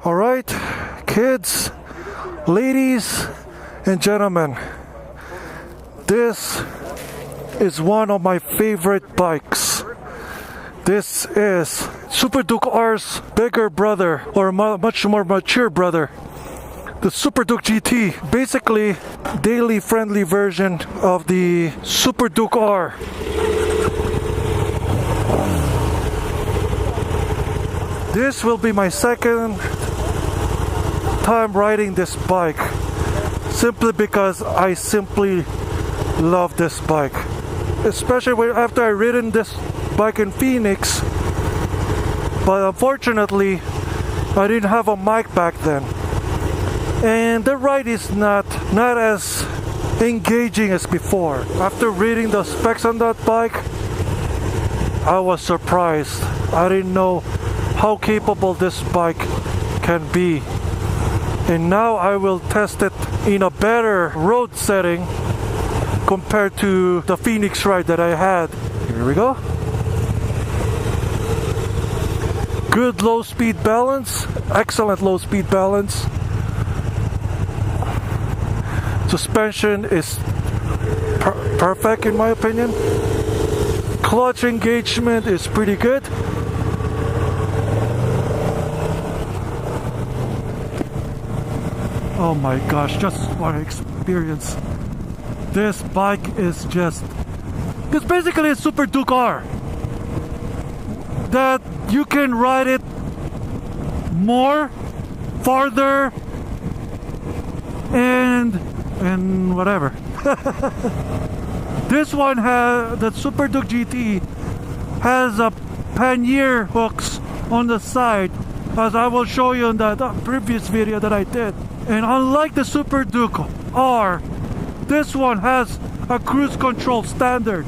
Alright, kids, ladies, and gentlemen, this is one of my favorite bikes. This is Super Duke R's bigger brother, or much more mature brother, the Super Duke GT. Basically, daily friendly version of the Super Duke R. This will be my second time riding this bike, simply because I simply love this bike, especially after I ridden this bike in Phoenix. But unfortunately I didn't have a mic back then, and the ride is not as engaging as before. After reading the specs on that bike, I was surprised. I didn't know how capable this bike can be, and now I will test it in a better road setting compared to the Phoenix ride that I had. Here we go. Good low speed balance, excellent low speed balance. Suspension is perfect in my opinion. Clutch engagement is pretty good. Oh my gosh, just what an experience. This bike is just... it's basically a Super Duke R. That you can ride it more, farther, and whatever. This one has... the Super Duke GT has a pannier hooks on the side, as I will show you in the previous video that I did. And unlike the Super Duke R, this one has a cruise control standard,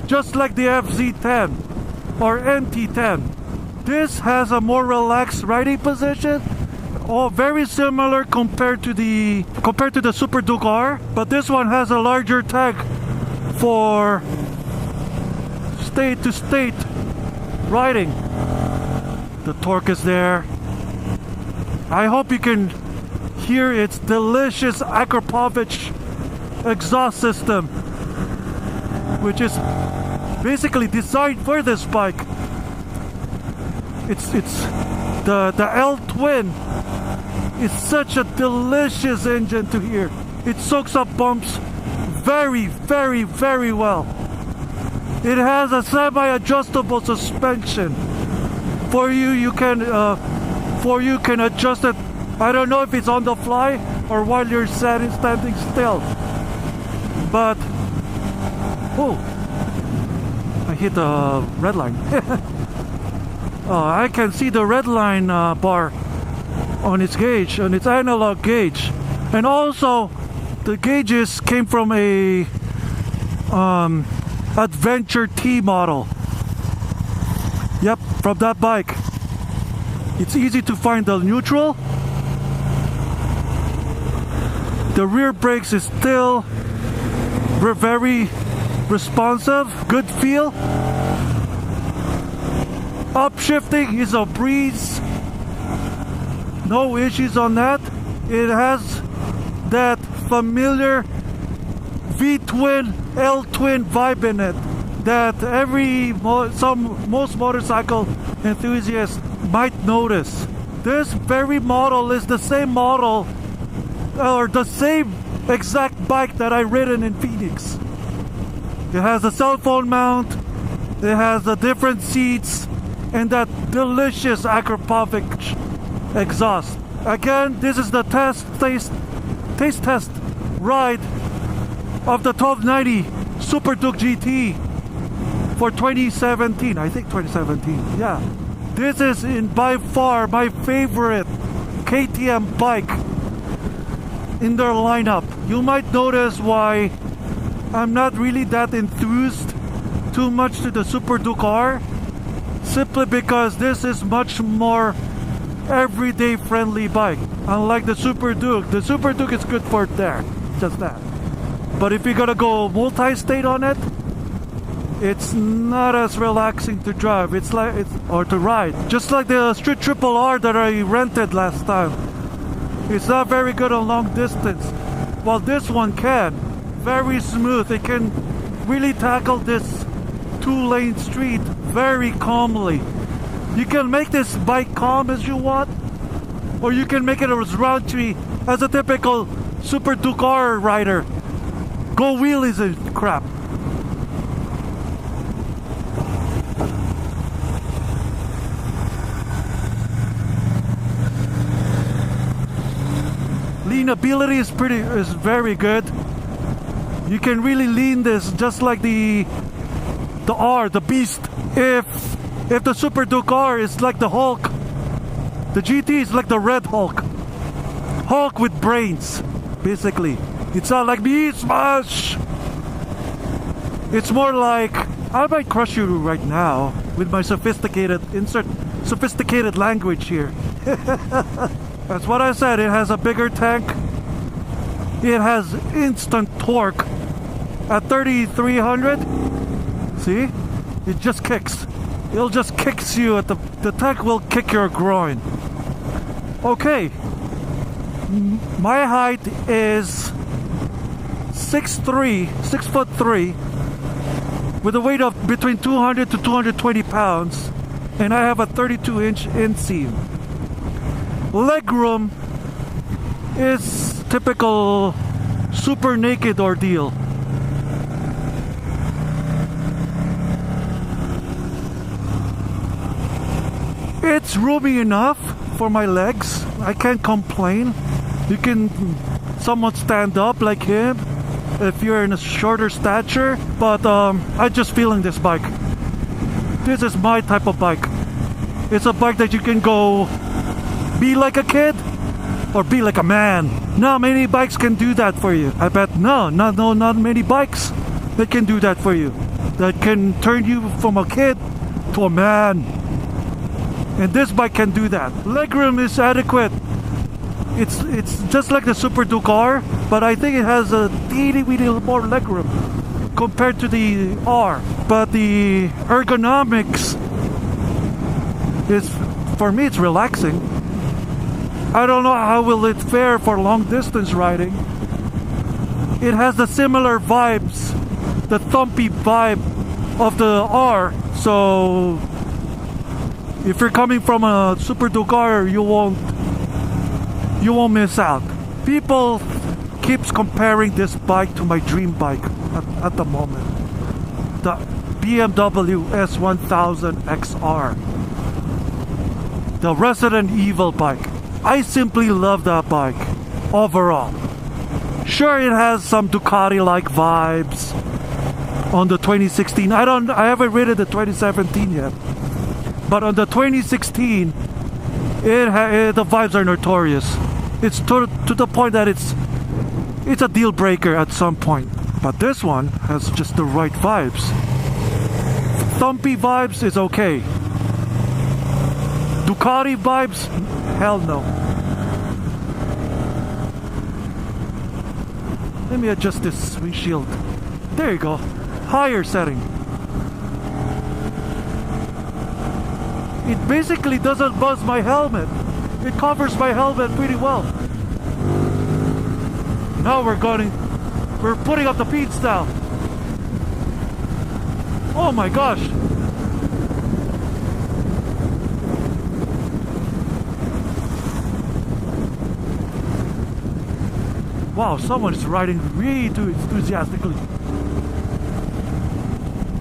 just like the FZ10 or MT10. This has a more relaxed riding position, very similar compared to the Super Duke R, but this one has a larger tag for state-to-state riding. The torque is there. I hope you can hear its delicious Akrapovic exhaust system, which is basically designed for this bike. It's the L Twin is such a delicious engine to hear. It soaks up bumps very, very, very well. It has a semi-adjustable suspension. For you can adjust it. I don't know if it's on the fly or while you're standing still. But oh, I hit the red line. I can see the red line bar on its gauge, on its analog gauge, and also the gauges came from a Adventure T model. Yep, from that bike. It's easy to find the neutral. The rear brakes is still very responsive, good feel. Upshifting is a breeze. No issues on that. It has that familiar V-twin, L-twin vibe in it that most motorcycle enthusiasts might notice. This very model is the same model, or the same exact bike that I ridden in Phoenix. It has a cell phone mount, it has the different seats, and that delicious Akrapovic exhaust. Again, this is the taste test ride of the 1290 Super Duke GT for 2017. I think 2017, yeah. This is by far my favorite KTM bike in their lineup. You might notice why I'm not really that enthused too much to the Super Duke R, simply because this is much more everyday friendly bike. Unlike the Super Duke is good for there, just that. But if you're gonna go multi-state on it, it's not as relaxing to drive. Or to ride. Just like the Street Triple R that I rented last time. It's not very good on long distance. While this one can. Very smooth. It can really tackle this 2-lane street very calmly. You can make this bike calm as you want, or you can make it as raunchy as a typical Super Duke R rider. Go wheelies and crap. Leanability is very good. You can really lean this just like the R, the Beast. If the Super Duke R is like the Hulk, the GT is like the Red Hulk. Hulk with brains, basically. It's not like me smash. It's more like I might crush you right now with my sophisticated language here. That's what I said. It has a bigger tank. It has instant torque at 3,300. See? It just kicks. It'll just kicks you at the tank will kick your groin. Okay. My height is 6'3", with a weight of between 200 to 220 pounds, and I have a 32-inch inseam. Legroom is typical super naked ordeal. It's roomy enough for my legs. I can't complain. You can somewhat stand up like him if you're in a shorter stature, but I'm just feeling this bike. This is my type of bike. It's a bike that you can go be like a kid or be like a man. Not many bikes can do that for you. I bet not many bikes that can do that for you. That can turn you from a kid to a man. And this bike can do that. Legroom is adequate. It's just like the Super Duke R, but I think it has a teeny weeny more legroom compared to the R. But the ergonomics is, for me, it's relaxing. I don't know how will it fare for long distance riding. It has the similar vibes, the thumpy vibe of the R. So if you're coming from a Super Duke R, you won't miss out. People keeps comparing this bike to my dream bike at the moment, the BMW S1000 XR, the Resident Evil bike. I simply love that bike overall. Sure, it has some Ducati-like vibes on the 2016. I haven't ridden the 2017 yet. But on the 2016, the vibes are notorious. It's to the point that it's a deal breaker at some point. But this one has just the right vibes. Thumpy vibes is okay. Ducati vibes, hell no. Let me adjust this windshield. There you go. Higher setting. It basically doesn't buzz my helmet. It covers my helmet pretty well. Now we're putting up the peats now. Oh my gosh. Wow, someone's riding really too enthusiastically.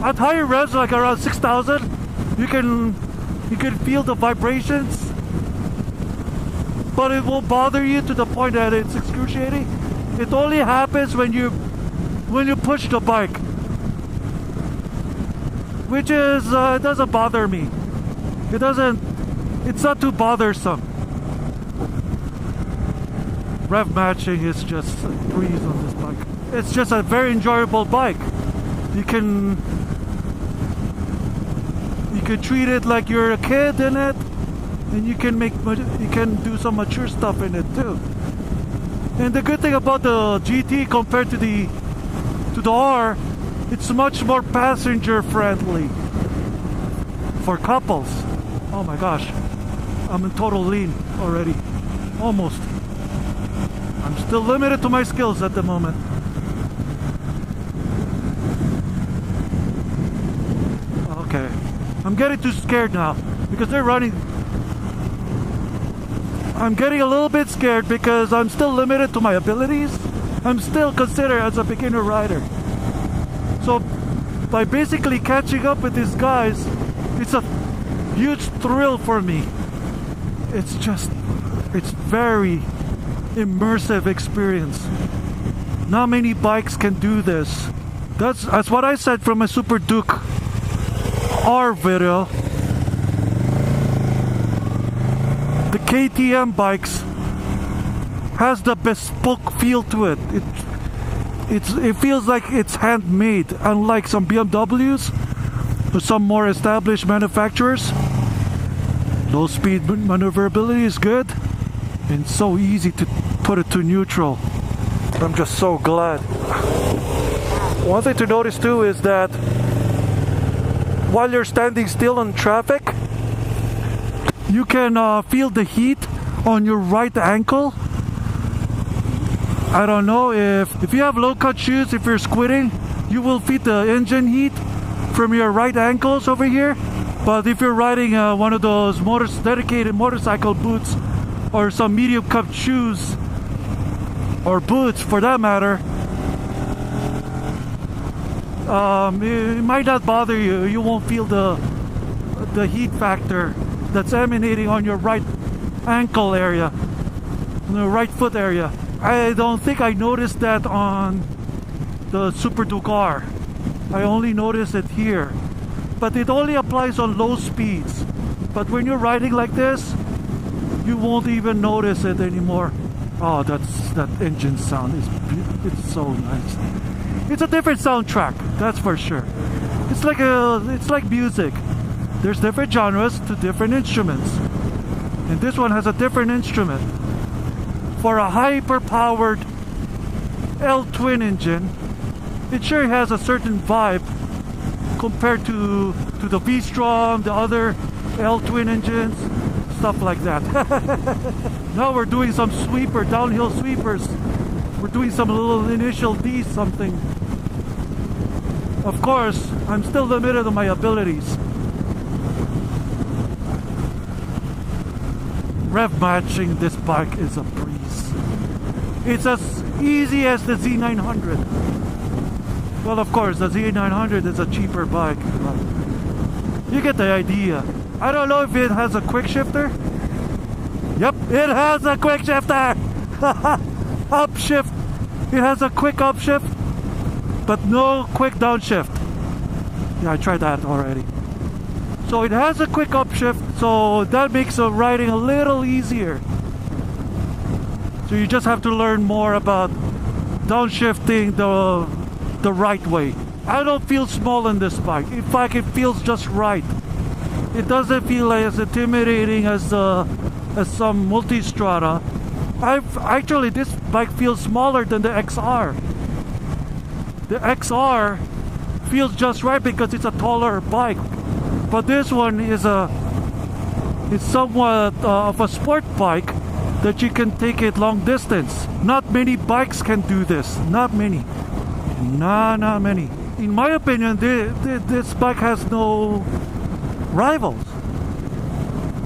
At higher revs, like around 6,000, you can feel the vibrations, but it won't bother you to the point that it's excruciating. It only happens when you push the bike, which is it doesn't bother me. It's not too bothersome. Rev matching is just a breeze on this bike. It's just a very enjoyable bike. You can treat it like you're a kid in it, and you can do some mature stuff in it too. And the good thing about the GT compared to the R It's much more passenger friendly for couples. Oh my gosh, I'm in total lean already. Almost. I'm still limited to my skills at the moment. Okay, I'm getting too scared now because they're running. I'm getting a little bit scared because I'm still limited to my abilities. I'm still considered as a beginner rider. So by basically catching up with these guys, it's a huge thrill for me. It's very immersive experience. Not many bikes can do this. That's what I said from my Super Duke R video. The KTM bikes has the bespoke feel to it. It feels like it's handmade, unlike some BMWs or some more established manufacturers. Low speed maneuverability is good and so easy to put it to neutral. I'm just so glad. One thing to notice too is that while you're standing still in traffic, you can feel the heat on your right ankle. I don't know if you have low cut shoes, if you're squinting, you will feel the engine heat from your right ankles over here. But if you're riding one of those dedicated motorcycle boots or some medium cup shoes or boots for that matter, it might not bother you. You won't feel the heat factor that's emanating on your right ankle area, the right foot area. I don't think I noticed that on the Super Duke R. I only noticed it here. But it only applies on low speeds. But when you're riding like this, you won't even notice it anymore. Oh, that engine sound it's so nice. It's a different soundtrack, that's for sure. It's like music. There's different genres to different instruments. And this one has a different instrument. For a hyper-powered L-twin engine, it sure has a certain vibe compared to the V-Strom, the other L-twin engines, stuff like that. Now we're doing some downhill sweepers. We're doing some little initial D something. Of course, I'm still limited to my abilities. Rev matching this bike is a breeze. It's as easy as the Z900. Well, of course, the Z900 is a cheaper bike, but you get the idea. I don't know if it has a quick shifter. Yep, it has a quick shifter. Upshift. It has a quick upshift, but no quick downshift. Yeah, I tried that already. So it has a quick upshift, so that makes the riding a little easier. So you just have to learn more about downshifting the right way. I don't feel small in this bike. In fact, it feels just right. It doesn't feel as intimidating as some multistrada. Actually, this bike feels smaller than the XR. The XR feels just right because it's a taller bike. But this one is somewhat of a sport bike that you can take it long distance. Not many bikes can do this. Not many. Not many. In my opinion, this bike has no rivals.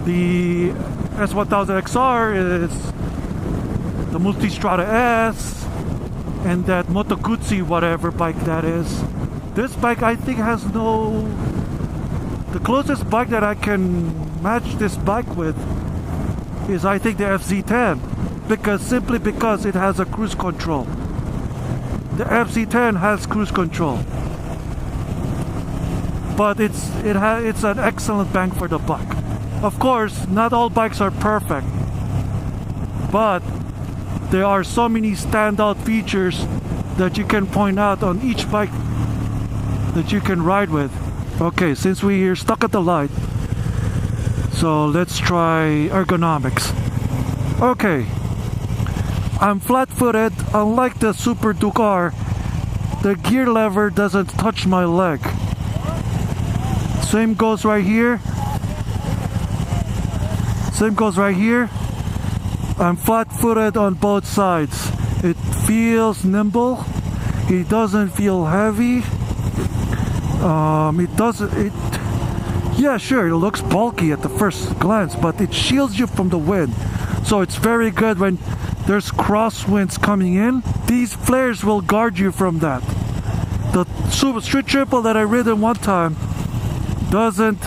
The S1000 XR is the Multistrada S and that Moto Guzzi whatever bike that is. This bike I think has no... The closest bike that I can match this bike with is I think the FZ10, simply because it has a cruise control. The FZ10 has cruise control, but it's an excellent bang for the buck. Of course, not all bikes are perfect, but there are so many standout features that you can point out on each bike that you can ride with. Okay, since we're stuck at the light, so let's try ergonomics. Okay, I'm flat-footed. Unlike the Super Duke R, the gear lever doesn't touch my leg. Same goes right here. Same goes right here. I'm flat-footed on both sides. It feels nimble. It doesn't feel heavy. Yeah, sure, it looks bulky at the first glance, but it shields you from the wind. So it's very good when there's crosswinds coming in. These flares will guard you from that. The Street Triple that I ridden one time doesn't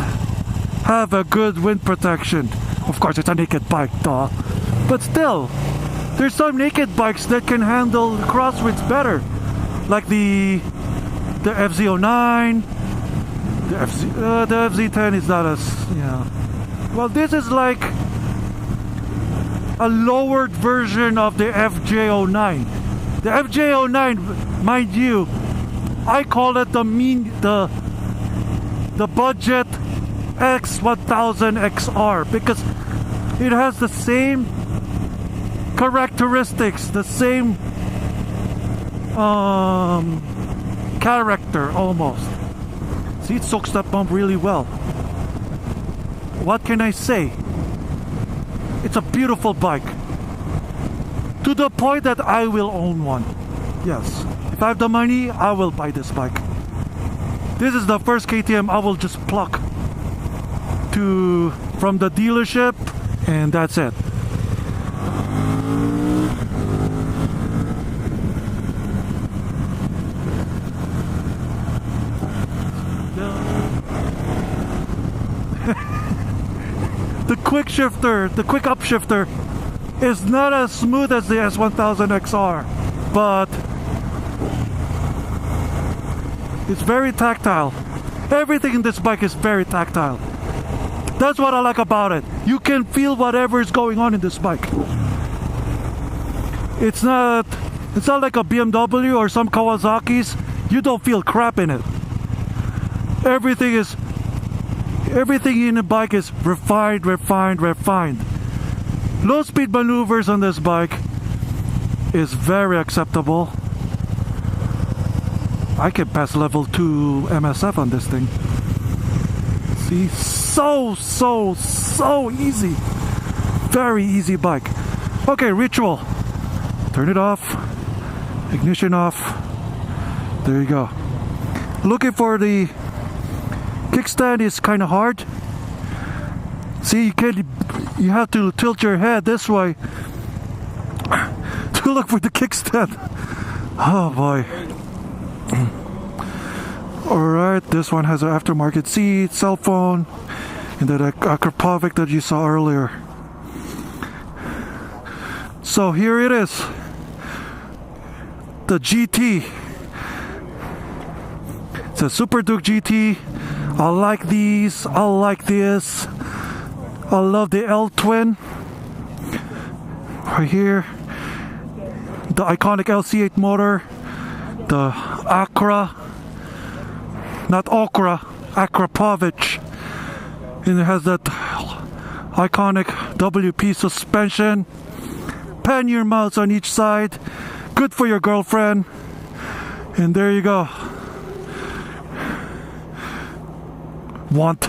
have a good wind protection. Of course, it's a naked bike, duh. But still, there's some naked bikes that can handle crosswinds better. Like the FZ09, the FZ10 is not as, yeah. Well, this is like a lowered version of the FJ09. The FJ09, mind you, I call it the budget X1000 XR because it has the same characteristics, the same character almost. See, it soaks that bump really well. What can I say? It's a beautiful bike. To the point that I will own one. Yes. If I have the money, I will buy this bike. This is the first KTM I will just pluck from the dealership, and that's it. The quick shifter, the quick upshifter is not as smooth as the S1000 XR, but it's very tactile. Everything in this bike is very tactile. That's what I like about it. You can feel whatever is going on in this bike. It's not like a BMW or some Kawasaki's. You don't feel crap in it. Everything in the bike is refined. Low speed maneuvers on this bike is very acceptable. I can pass level 2 MSF on this thing. See, so easy. Very easy bike. Okay, ritual. Turn it off. Ignition off. There you go. Looking for the kickstand is kind of hard. See, you have to tilt your head this way to look for the kickstand. Oh boy. Alright, this one has an aftermarket seat, cell phone, and that Akrapovic that you saw earlier. So here it is. The GT. It's a Super Duke GT. I like these. I like this. I love the L-Twin. Right here. The iconic LC8 motor. The Acra. Not Okra. Akrapovic. And it has that iconic WP suspension. Pannier mounts on each side. Good for your girlfriend. And there you go. Want.